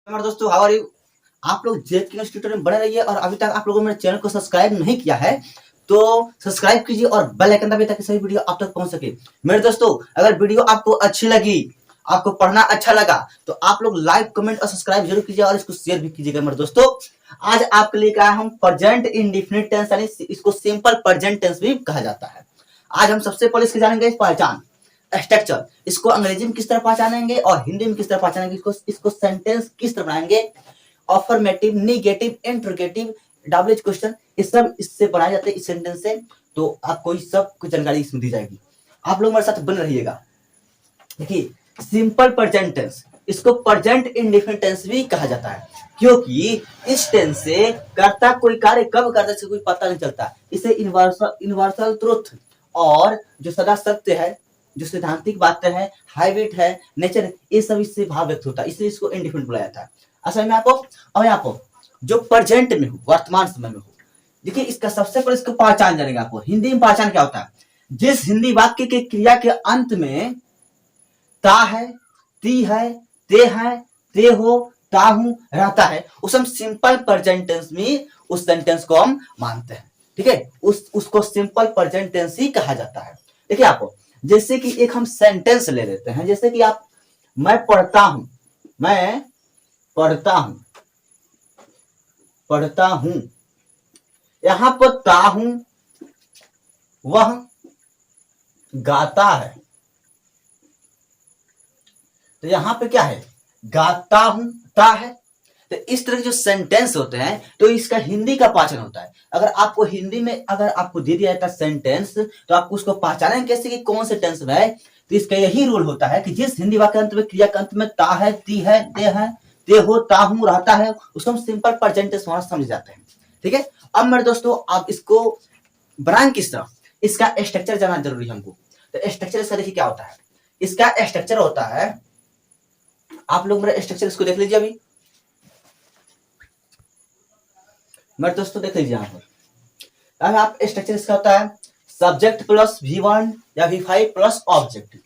हमारे दोस्तों, how are you. आप लोग जेक के ट्यूटोरियल में बने रहिए और अभी तक आप लोगों ने मेरे चैनल को सब्सक्राइब नहीं किया है तो सब्सक्राइब कीजिए और बेल आइकन दबाइए ताकि सभी वीडियो आप तक पहुंच सके। मेरे दोस्तों, अगर वीडियो आपको अच्छी लगी, आपको पढ़ना अच्छा लगा तो आप लोग लाइक कमेंट और सब्सक्राइब जरूर कीजिए और इसको शेयर भी कीजिएगा। मेरे दोस्तों, आज आपके लिए कहा हम प्रेजेंट इंडेफिनिट टेंस, यानी इसको सिंपल प्रेजेंट टेंस भी कहा जाता है। आज हम सबसे पहले इसके जानेंगे पहचान, स्ट्रक्चर, इसको अंग्रेजी में किस तरह पहचानेंगे और हिंदी में किस तरह पहचानेंगे, इसको सेंटेंस किस तरह बनाएंगे, affirmative, negative, interrogative, double question, ये सब इससे बनाए जाते हैं इस सेंटेंस से। तो आपको सब कुछ जानकारी इसमें दी जाएगी। आप लोग मेरे साथ बन रहिएगा। देखिए, सिंपल प्रेजेंट टेंस, इसको प्रेजेंट इंडेफिनिट टेंस भी कहा जाता है क्योंकि इस टेंस से कर्ता कोई कार्य कब करता है कोई पता नहीं चलता। इसे यूनिवर्सल ट्रुथ और जो सदा सत्य है, जो सिद्धांतिक बातें हैं, हैबिट है, नेचर है, ये सब इससे भाव व्यक्त होता है, इसलिए इसको इंडिफिनिट बुलाया जाता है। असल में आपको और यहाँ पर जो प्रेजेंट में हो, वर्तमान समय में हो, देखिए इसका सबसे पहले इसको पहचान जानेगा। आपको हिंदी में पहचान क्या होता है, जिस हिंदी वाक्य के क्रिया के अंत में ता है, ती है, ते हो, ताहू रहता है, उस हम सिंपल प्रेजेंट टेंस में उस सेंटेंस को हम मानते हैं। ठीक है, उसको सिंपल प्रेजेंट टेंस ही कहा जाता है। देखिए आपको, जैसे कि एक हम सेंटेंस ले लेते हैं, जैसे कि आप, मैं पढ़ता हूं, मैं पढ़ता हूं, पढ़ता हूं, यहां पर ताहू वह गाता है, तो यहां पे क्या है, गाता हूं, ता है। तो इस तरह के जो सेंटेंस होते हैं तो इसका हिंदी का पहचान होता है। अगर आपको हिंदी में अगर आपको दे दिया जाता सेंटेंस तो आपको उसको पहचानेंगे कैसे कि कौन से टेंस में है। तो इसका यही रूल होता है कि जिस हिंदी वाक्य अंत में, क्रिया के अंत में ता है, ती है, ते हो, ताहू रहता है, उसको हम सिंपल प्रेजेंट टेंस समझ जाते हैं। ठीक है, अब मेरे दोस्तों आप इसको बनाएंगे किस तरह, इसका स्ट्रक्चर जानना जरूरी है हमको। तो स्ट्रक्चर इसका देखिए क्या होता है। इसका स्ट्रक्चर होता है, आप लोग मेरा स्ट्रक्चर इसको देख लीजिए। अभी मेरे दोस्तों देख लीजिए यहाँ पर, अब आप स्ट्रक्चर इसका होता है सब्जेक्ट प्लस V1 या V5 प्लस ऑब्जेक्ट।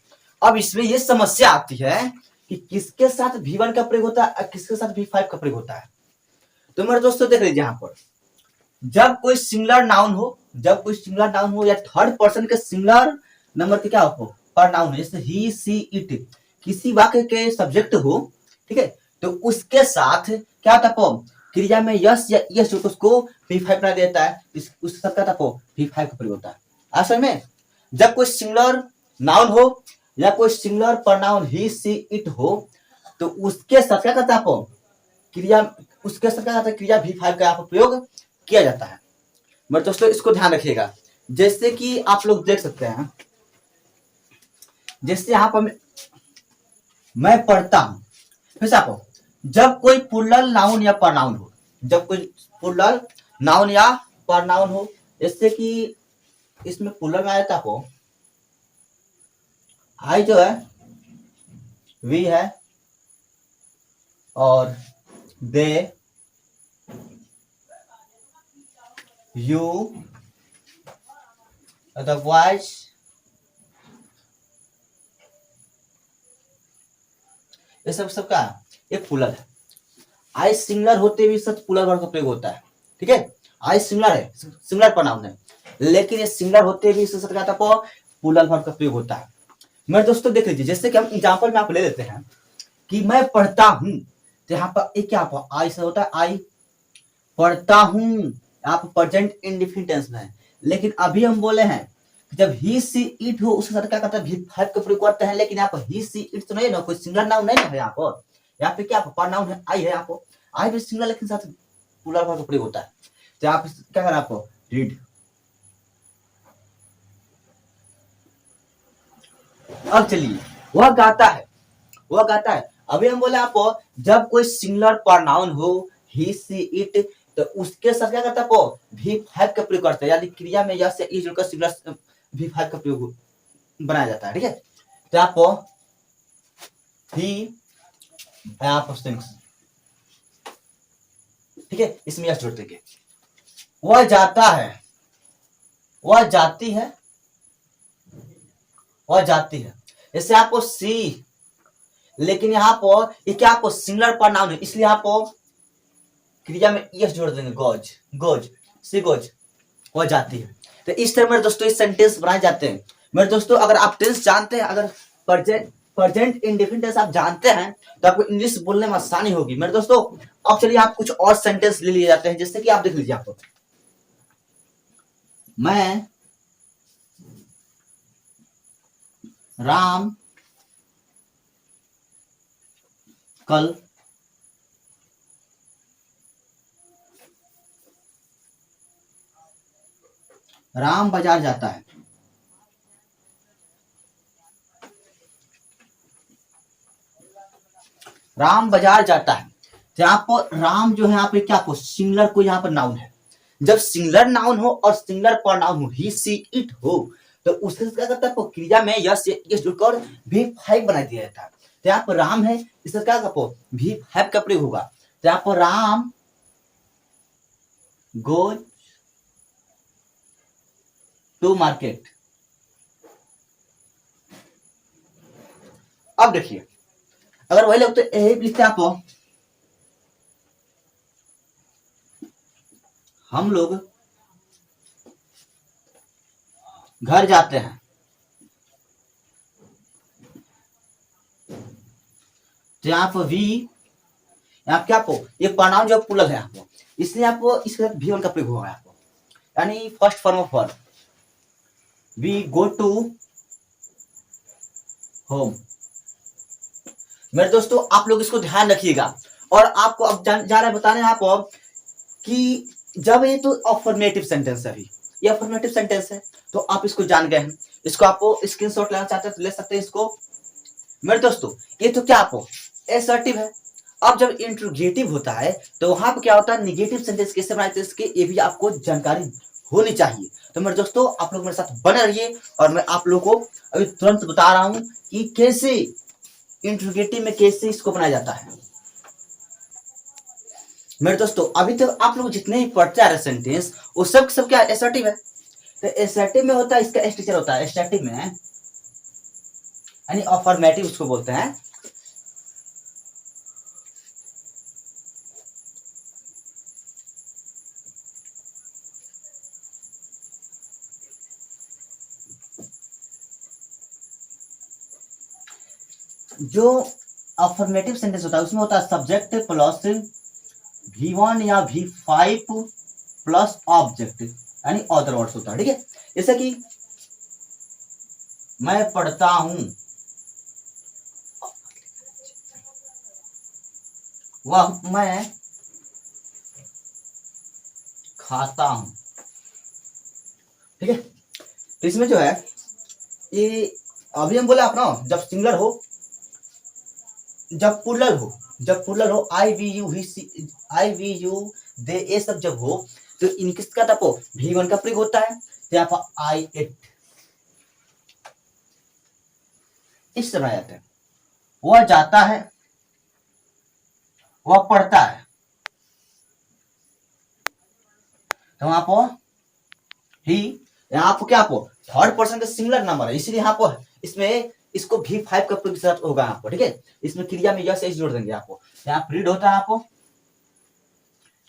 अब इसमें ये समस्या आती है कि किसके साथ V1 का प्रयोग होता है और किसके साथ V5 का प्रयोग होता है। तो मेरे दोस्तों देख लीजिए यहाँ पर, जब कोई सिंगुलर नाउन हो, जब कोई सिंगुलर नाउन हो या थर्ड पर्सन के सिंगुलर नंबर के क्या हो पर नाउन हो, जैसे ही, सी, इट, किसी वाक्य के सब्जेक्ट हो, ठीक है, तो उसके साथ क्या होता है, क्रिया में यस या यस उसको V5 बना देता है, उसके साथ क्या होता है, V5 का प्रयोग होता है। असल में जब कोई सिंगुलर नाउन हो या कोई singular pronoun he, she, it हो तो उसके साथ क्या करता है, क्रिया, उसके साथ क्या करता है, क्रिया V5 का यहाँ पर प्रयोग किया जाता है। मेरे दोस्तों इसको ध्यान रखिएगा। जैसे कि आप लोग देख सकते हैं, जैसे यहां पर मैं पढ़ता हूं, फिर से आपको, जब कोई प्लूरल नाउन या प्रोनाउन हो, जब कोई प्लूरल नाउन या प्रोनाउन हो, जैसे कि इसमें प्लूरल में आया था आपको, आई जो है वी है और दे, यू, अदरवाइज, ये सब सबका एक प्लूरल है। आई सिंगुलर होते भी सच प्लूरल वर्ब का प्रयोग होता है। ठीक है, आई सिंगुलर है, सिंगुलर प्रोनाउन है, लेकिन ये सिंगुलर होते भी इससे क्या था, प्लूरल वर्ब का प्रयोग होता है। मेरे दोस्तों देख लीजिए, जैसे कि हम एग्जांपल में आप ले लेते हैं कि मैं पढ़ता हूं, तो यहाँ पर एक क्या आई से होता है, आई पढ़ता हूं, आप प्रेजेंट इंडेफिनिट टेंस में है। लेकिन अभी हम बोले हैं जब ही, सी, इट हो उसके साथ क्या करता है, V5 का प्रयोग करते हैं। लेकिन यहाँ पर ही, सी, इट तो नहीं ना, कोई सिंगुलर नाउन नहीं है यहाँ पर, यहाँ पे क्या प्रोनाउन है, आई है, आपको आई भी सिंगुलर लेकिन साथ प्लूरल वर्ब का प्रयोग होता है। तो आप क्या करें, आपको रीड। अब चलिए, वह गाता है, वह गाता है। अभी हम बोले आपको जब कोई सिंगुलर प्रोनाउन हो, ही, सी, इट, तो उसके साथ क्या करता है, V5 का प्रयोग करता है, यानी क्रिया में यस या इस जुड़कर सिंगुलर V5 का प्रयोग बनाया जाता है। ठीक है, तो आपको ही, ठीक है, इसमें यस जोड़ते हैं। वह जाता है, वह जाती है, वह जाती है। जैसे आपको सी, लेकिन यहाँ पर ये क्या आपको सिंगुलर प्रोनाउन है, इसलिए आप क्रिया में यस जोड़ देंगे, गोज गोज सी गोज हो जाती है। तो इस तरह मेरे दोस्तों इस सेंटेंस बनाए जाते हैं। मेरे दोस्तों अगर आप टेंस जानते हैं, अगर प्रेजेंट इंडेफिनिट टेंस आप जानते हैं तो आपको इंग्लिश बोलने में आसानी होगी। मेरे दोस्तों अब चलिए आप कुछ और सेंटेंस ले लिए जाते हैं, जैसे कि आप देख लीजिए, आपको मैं राम कल राम बाजार जाता है। राम बाजार जाता है, तो यहाँ पर राम जो है यहाँ पे क्या सिंगुलर को यहाँ पर नाउन है। जब सिंगुलर नाउन हो और सिंगुलर प्रोनाउन हो, ही सी इट हो, तो उसके क्या करता है क्रिया में यस यस जुड़कर भी फाइव बना दिया जाता है। तो यहाँ पर राम है, इसका क्या कपो भी फाइव का प्रयोग होगा। तो यहाँ पर राम गोज टू मार्केट। अब देखिए अगर वही लोग तो यही लिखते हैं आप, हम लोग घर जाते हैं, तो यहाँ पर वी, यहाँ क्या आपको ये प्रोनाउन जो प्लुरल है आपको, इसलिए आपको इसके साथ V1 का प्रयोग होगा आपको, यानी first form of verb, we go to home. मेरे दोस्तों आप लोग इसको ध्यान रखिएगा। और आपको अब जा रहे बताने आपको कि जब ये तो अफर्मेटिव सेंटेंस है, अभी ये अफर्मेटिव सेंटेंस है, तो आप इसको जान गए हैं। इसको आपको स्क्रीनशॉट लेना चाहते हैं तो ले सकते हैं इसको। मेरे दोस्तों ये तो क्या आपको एसर्टिव है। अब जब इंट्रोगेटिव होता है तो वहां पर क्या होता है, निगेटिव सेंटेंस कैसे बनाते हैं इसके, ये भी आपको जानकारी होनी चाहिए। तो मेरे दोस्तों आप लोग मेरे साथ बने रहिए और मैं आप लोगों को अभी तुरंत बता रहा हूं कि कैसे इंट्रोगेटिव में कैसे इसको बनाया जाता है। मेरे दोस्तों अभी तक तो आप लोग जितने ही पढ़ते आ रहे सेंटेंस वो सब क्या एसर्टिव है। तो एसर्टिव में होता है इसका स्ट्रक्चर होता है, स्टैटिव में यानी अफर्मेटिव उसको बोलते हैं। जो अफर्मेटिव सेंटेंस होता है उसमें होता है सब्जेक्ट प्लस V1 या V5 प्लस ऑब्जेक्ट यानी अदर वर्ड्स होता है, ठीक है। जैसे कि मैं पढ़ता हूं, वह मैं खाता हूं, ठीक है। तो इसमें जो है ये अभी हम बोले आप ना, जब सिंगुलर हो, जब प्लुरल हो आई वी यू दे ये सब जब हो तो इनके का तपो V1 का प्रयोग होता है। तो यहाँ पर आई इट इस तरह जाते हैं। वह जाता है, वह पढ़ता है, तो वहां पर ही, यहाँ पर क्या आपको थर्ड पर्सन का सिंगुलर नंबर है, इसीलिए यहाँ पर इसमें इसको V5 का प्रयोग होगा आपको, ठीक है। इसमें क्रिया में यस जोड़ देंगे आपको। यहाँ रीड होता है आपको,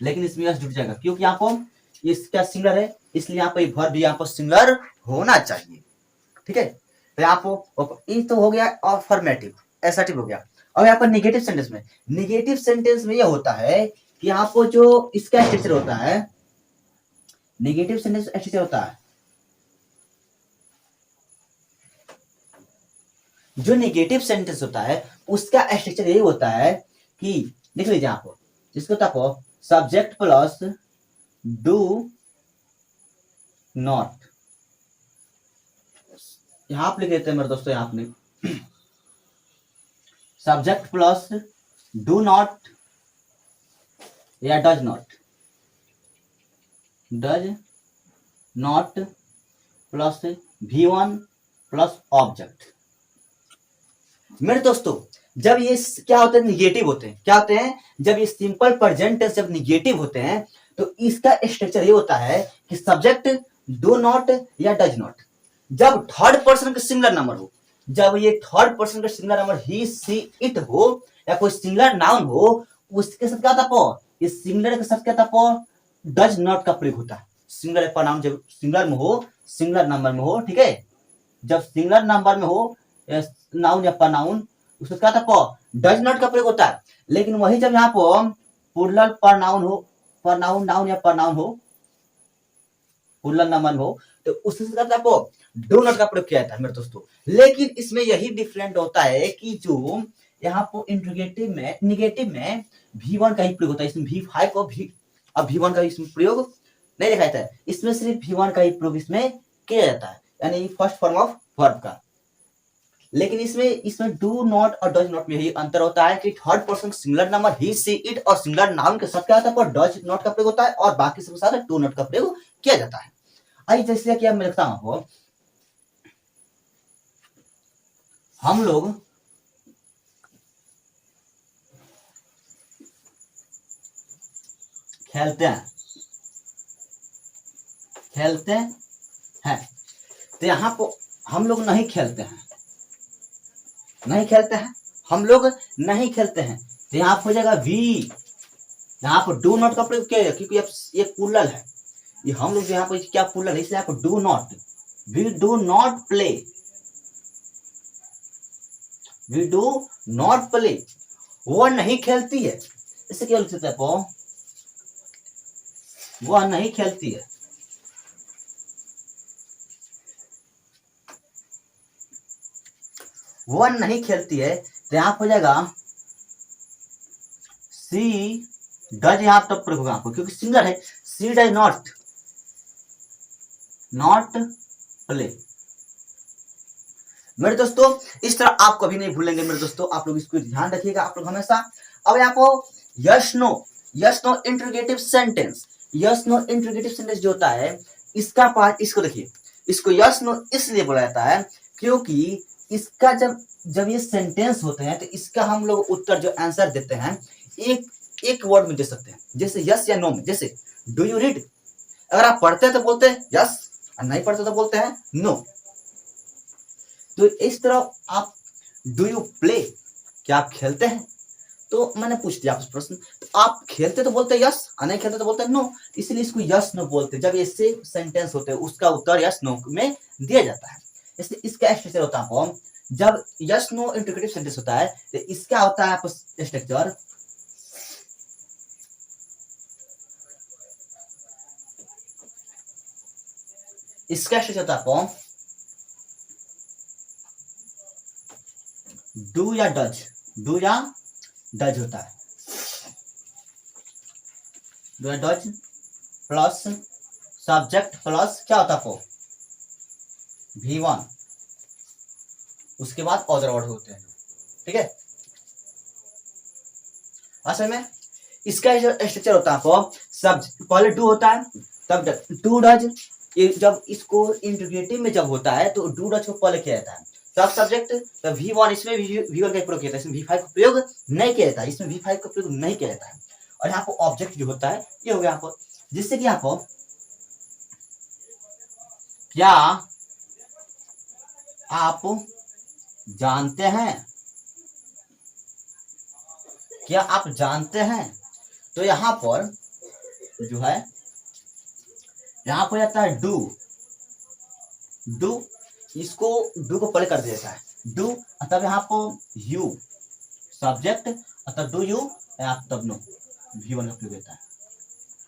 लेकिन इसमें यस जुड़ जाएगा क्योंकि यहाँ पर इसका सिंगुलर है, इसलिए यहाँ पर वर्ब भी यहाँ पर सिंगुलर होना चाहिए, ठीक है। तो यहाँ पर ये तो हो गया अफर्मेटिव, एसर्टिव हो गया। और यहाँ पर निगेटिव सेंटेंस में यह होता है कि यहाँ पर जो इसका स्ट्रक्चर होता है, निगेटिव सेंटेंस स्ट्रक्चर होता है, जो नेगेटिव सेंटेंस होता है उसका स्ट्रक्चर यही होता है कि देख लीजिए आप, जिसको तको सब्जेक्ट प्लस डू नॉट, यहां आप लिख देते हैं मेरे दोस्तों, यहां आपने सब्जेक्ट प्लस डू नॉट या does not plus V1 plus object. मेरे दोस्तों जब ये क्या होते हैं, निगेटिव होते हैं, क्या होते हैं, जब ये सिंपल प्रेजेंट टेंस जब निगेटिव होते हैं तो इसका स्ट्रक्चर ये होता है कि सब्जेक्ट डू नॉट या डज नॉट, जब थर्ड पर्सन का सिंगुलर नंबर हो जब ये थर्ड पर्सन का singular number he she it हो या कोई सिंगुलर नाउन हो, उसके साथ क्या था पो, इस सिंगुलर के साथ क्या था पो, डज नॉट का प्रयोग होता है। सिंगुलर प्रोनाउन जब सिंगुलर में हो, सिंगुलर नंबर में हो, ठीक है, जब सिंगुलर नंबर में हो नाउन या प्रोनाउन, उसका क्या था पो, डज नॉट का प्रयोग होता है। लेकिन वही जब यहाँ पर प्लूरल प्रोनाउन हो, प्रोनाउन नाउन या प्रोनाउन हो, प्लूरल नंबर हो, तो उसके साथ आपको डू नॉट का प्रयोग किया जाता है मेरे दोस्तों। लेकिन इसमें यही डिफरेंट होता है कि जो यहाँ पर इंट्रोगेटिव में, निगेटिव में V1 का ही प्रयोग होता है, इसमें V5 को भी, अब V1 का इसमें प्रयोग नहीं देखा जाता है, इसमें सिर्फ V1 का ही प्रयोग इसमें किया जाता है, यानी फर्स्ट फॉर्म ऑफ वर्ब का। लेकिन इसमें डू नॉट और डज नॉट में यही अंतर होता है कि third person singular number he she it और सिंगुलर नाउन के साथ क्या होता है, पर डज नॉट का प्रयोग होता है और बाकी सब साथ डू नॉट का प्रयोग किया जाता है। आइए जैसे कि मैं लिखता हूं, हम लोग खेलते हैं, खेलते हैं, तो यहाँ पर हम लोग नहीं खेलते हैं, नहीं खेलते हैं, हम लोग नहीं खेलते हैं, तो यहाँ हो जाएगा वी, यहाँ पर डू नॉट का प्रयोग किया, क्योंकि ये प्लूरल है, ये हम लोग यहाँ पर क्या प्लूरल है, इसलिए यहाँ पर do not, we do not play, we do not play, वो नहीं खेलती है, इससे क्या लिख सकते हैं, वो नहीं खेलती है, वो नहीं खेलती है, तो यहाँ हो जाएगा सी डज, यहाँ तब प्रयोग होगा आपको क्योंकि सिंगल है, सी डज नॉट, नॉट प्ले। मेरे दोस्तों इस तरह आप कभी नहीं भूलेंगे मेरे दोस्तों, आप लोग इसको ध्यान रखिएगा आप लोग हमेशा। अब यहाँ पर yes no, yes no interrogative sentence, yes no interrogative sentence जो होता है, इसका पार्ट, इसको देखिए, इसको यस नो इसलिए बोला जाता है क्योंकि इसका जब ये सेंटेंस होते हैं तो इसका हम लोग उत्तर जो आंसर देते हैं एक वर्ड में दे सकते हैं, जैसे यस या नो में, जैसे डू यू रीड, अगर आप पढ़ते हैं तो बोलते हैं यस और नहीं पढ़ते तो बोलते हैं नो। तो इस तरह आप डू यू प्ले, क्या आप खेलते हैं, तो मैंने पूछ दिया आपसे प्रश्न, तो आप खेलते तो बोलते हैं यस और नहीं खेलते तो बोलते हैं नो, इसलिए इसको यस नो बोलते हैं। जब ऐसे सेंटेंस होते हैं उसका उत्तर यस नो में दिया जाता है, इसलिए इसका स्ट्रक्चर होता है, जब यस नो इंटरोगेटिव सेंटेंस होता है तो इसका होता है स्ट्रक्चर, इसका स्ट्रक्चर होता है डू या डज, डू या डज होता है, डू या डज प्लस सब्जेक्ट प्लस क्या होता है V1, उसके बाद अदर वर्ड होते हैं, ठीक है। असल में इसका स्ट्रक्चर होता है सब, पहले डू होता है तब डू डज, जब इसको इंटीग्रेटिव में जब होता है तो डू डज को पहले किया जाता है, तब सब्जेक्ट, तब V1, इसमें V1 का प्रयोग किया जाता है, इसमें V5 का प्रयोग नहीं किया जाता है, इसमें V5 का प्रयोग नहीं किया जाता है। और यहाँ पर ऑब्जेक्ट जो होता है ये हो गया यहाँ पर, जिससे कि यहाँ पर क्या आप जानते हैं, क्या आप जानते हैं, तो यहाँ पर जो है यहाँ पर जाता है डू, डू, इसको डू को पहले कर देता है डू, तब यहाँ पर यू सब्जेक्ट, तब डू यू, तब नो, V1 का प्रयोग होता है,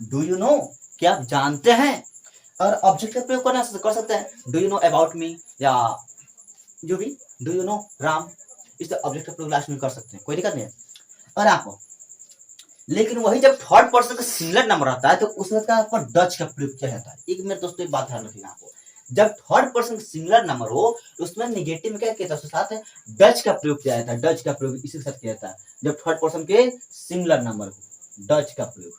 डू यू नो, क्या आप जानते हैं। और ऑब्जेक्ट का प्रयोग कर सकते हैं, do you know about me, या जो भी, डू यू नो राम, इस ऑब्जेक्ट का प्रयोग लास्ट में कर सकते हैं, कोई दिक्कत नहीं है। और आप, लेकिन वही जब थर्ड पर्सन का सिंगुलर नंबर आता है तो उसमें क्या पर डच का प्रयोग किया जाता है। एक मेरे दोस्तों एक बात ध्यान रखिएगा, आपको जब थर्ड पर्सन सिंगुलर नंबर हो तो उसमें निगेटिव में क्या किया जाता है, उसके साथ डच का प्रयोग किया जाता है, डच का प्रयोग इसी के साथ किया जाता है जब थर्ड पर्सन के सिंगुलर नंबर हो, डच का प्रयोग,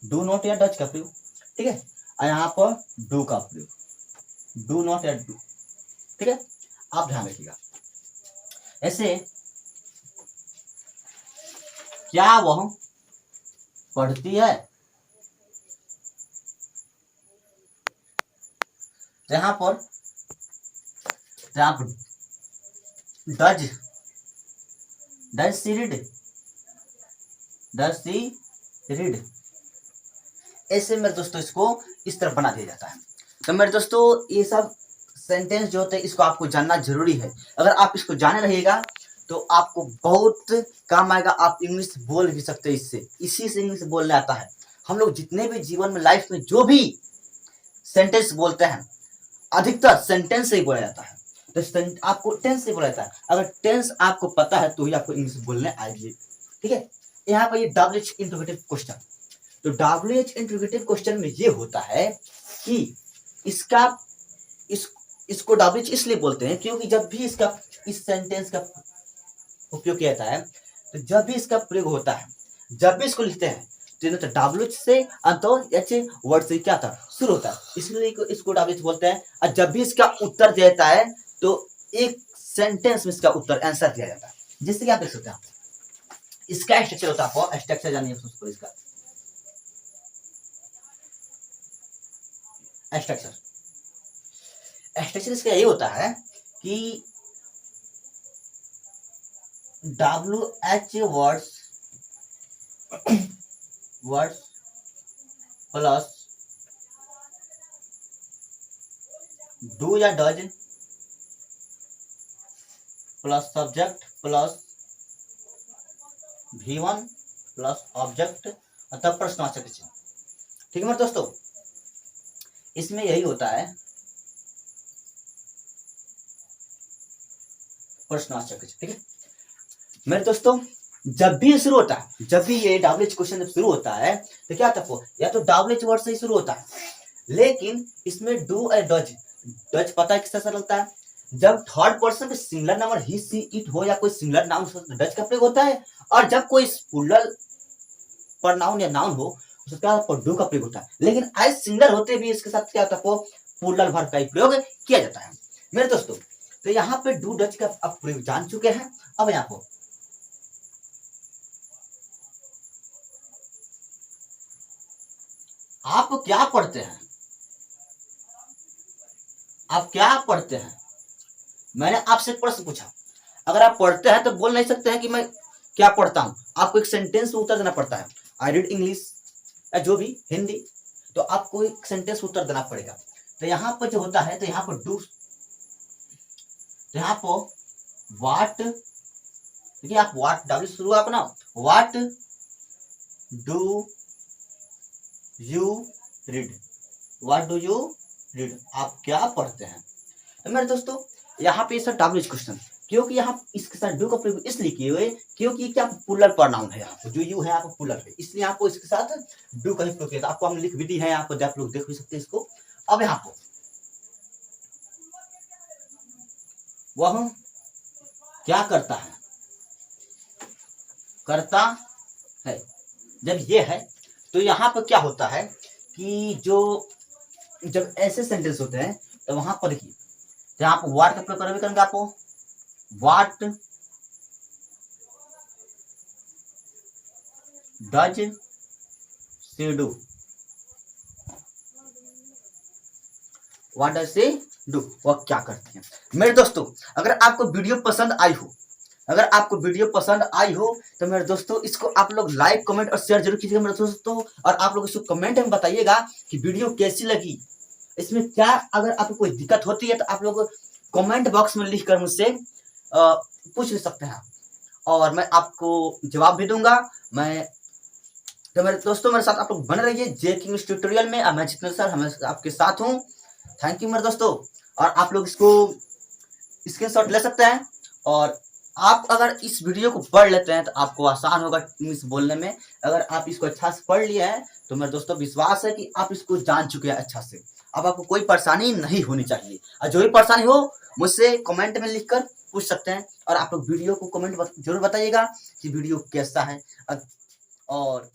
डू नॉट या डच का प्रयोग, ठीक है। और यहाँ पर डू का प्रयोग, डू नॉट या डू, ठीक है, आप ध्यान रखिएगा। ऐसे क्या वह पढ़ती है, यहाँ पर does does she read, does she read, ऐसे मेरे दोस्तों इसको इस तरह बना दिया जाता है। तो मेरे दोस्तों ये सब सेंटेंस जो होते हैं इसको आपको जानना जरूरी है। अगर आप इसको जाने रहिएगा तो आपको बहुत काम आएगा। आप इंग्लिश बोल भी सकते हैं इससे, इसी से इंग्लिश बोलने आता है। हम लोग जितने भी जीवन में लाइफ में जो भी सेंटेंस बोलते हैं अधिकतर सेंटेंस से ही बोला जाता है। तो आपको टेंस से बोला जाता है। अगर टेंस आपको पता है तो ही आपको इंग्लिश बोलने आएगी। ठीक है, यहाँ पर ये WH इंट्रोगेटिव क्वेश्चन, तो WH इंट्रोगेटिव क्वेश्चन में ये होता है कि इसका इसको WH इसलिए बोलते हैं क्योंकि जब भी इसका इस सेंटेंस का उपयोग किया जाता है, तो जब भी इसका प्रयोग होता है, जब भी इसको लिखते हैं तो WH से H वर्ड से क्या था शुरू होता है, इसलिए इसको WH बोलते हैं। और जब भी इसका उत्तर दिया जाता है तो एक सेंटेंस में इसका उत्तर आंसर दिया जाता है, जिससे क्या देख सकते हैं इसका स्ट्रक्चर होता है। आपको स्ट्रक्चर जानिए इसका स्ट्रक्चर इसका यही होता है कि WH वर्ड्स प्लस डू या does plus subject plus V1 plus object अतः प्रश्नवाचक चिन्ह। ठीक है मेरे दोस्तों, इसमें यही होता है प्रश्नवाचक चिन्ह। ठीक है मेरे दोस्तों, जब भी शुरू होता है, जब भी ये WH क्वेश्चन जब शुरू होता है तो क्या था या तो WH वर्ड से ही शुरू होता है, लेकिन इसमें डू और डज, डज पता है किससे से लगता है, जब थर्ड पर्सन पे singular number he she it हो या कोई सिंगुलर नाउन हो तो डज का प्रयोग होता है, और जब कोई प्लूरल प्रोनाउन या नाउन हो तो क्या डू का प्रयोग होता है। लेकिन एज सिंगुलर होते भी इसके साथ क्या होता है प्लूरल वर्ब का प्रयोग किया जाता है मेरे दोस्तों। तो यहाँ पे डू डज का आप प्रयोग जान चुके हैं। अब यहाँ पर आप क्या पढ़ते हैं, आप क्या पढ़ते हैं, मैंने आपसे प्रश्न पूछा। अगर आप पढ़ते हैं तो बोल नहीं सकते हैं कि मैं क्या पढ़ता हूं, आपको एक सेंटेंस में उत्तर देना पड़ता है। आई रीड इंग्लिश या जो भी हिंदी, तो आपको एक सेंटेंस उत्तर देना पड़ेगा। तो यहाँ पर जो होता है, तो यहाँ पर डू, तो यहाँ पर वाट, देखिए आप वाट डब्ल्यू शुरू आप ना, what do you read, what do you read, आप क्या पढ़ते हैं। तो मेरे दोस्तों यहाँ पे सर WH क्वेश्चन, क्योंकि यहाँ इसके साथ डू का प्रयोग इसलिए किए हुए क्योंकि क्या प्लूरल प्रोनाउन है, यहाँ पर जो यू है यहाँ पर प्लूरल है, इसलिए आपको इसके साथ डू का ही प्रयोग किया। आपको हम लिख भी दी है यहाँ पर, आप लोग देख भी सकते हैं इसको। अब यहाँ पर वह क्या करता है, करता है, जब ये है तो यहाँ पर क्या होता है कि जो जब ऐसे सेंटेंस होते हैं तो वहां पर देखिए, यहाँ पर वाट का प्रयोग करेंगे आपको, what does she do, what does she do, वह क्या करती है। मेरे दोस्तों अगर आपको वीडियो पसंद आई हो, अगर आपको वीडियो पसंद आई हो तो मेरे दोस्तों इसको आप लोग लाइक कमेंट और शेयर जरूर कीजिएगा मेरे दोस्तों। और आप लोग इसको कमेंट में बताइएगा कि वीडियो कैसी लगी, इसमें क्या अगर आपको कोई दिक्कत होती है तो आप लोग कमेंट बॉक्स में लिखकर मुझसे पूछ सकते हैं और मैं आपको जवाब भी दूंगा। मैं तो मेरे दोस्तों मेरे साथ आप लोग बने रहिए JK इंग्लिश ट्यूटोरियल में। मैं जितेंद्र सर हमेशा आपके साथ हूँ। थैंक यू मेरे दोस्तों। और आप लोग इसको स्क्रीनशॉट ले सकते हैं, और आप अगर इस वीडियो को पढ़ लेते हैं तो आपको आसान होगा इंग्लिश बोलने में। अगर आप इसको अच्छा से पढ़ लिए हैं तो मेरे दोस्तों विश्वास है कि आप इसको जान चुके हैं अच्छा से। अब आपको कोई परेशानी नहीं होनी चाहिए, और जो भी परेशानी हो मुझसे कमेंट में लिखकर पूछ सकते हैं। और आप लोग वीडियो को कमेंट जरूर बताइएगा कि वीडियो कैसा है। और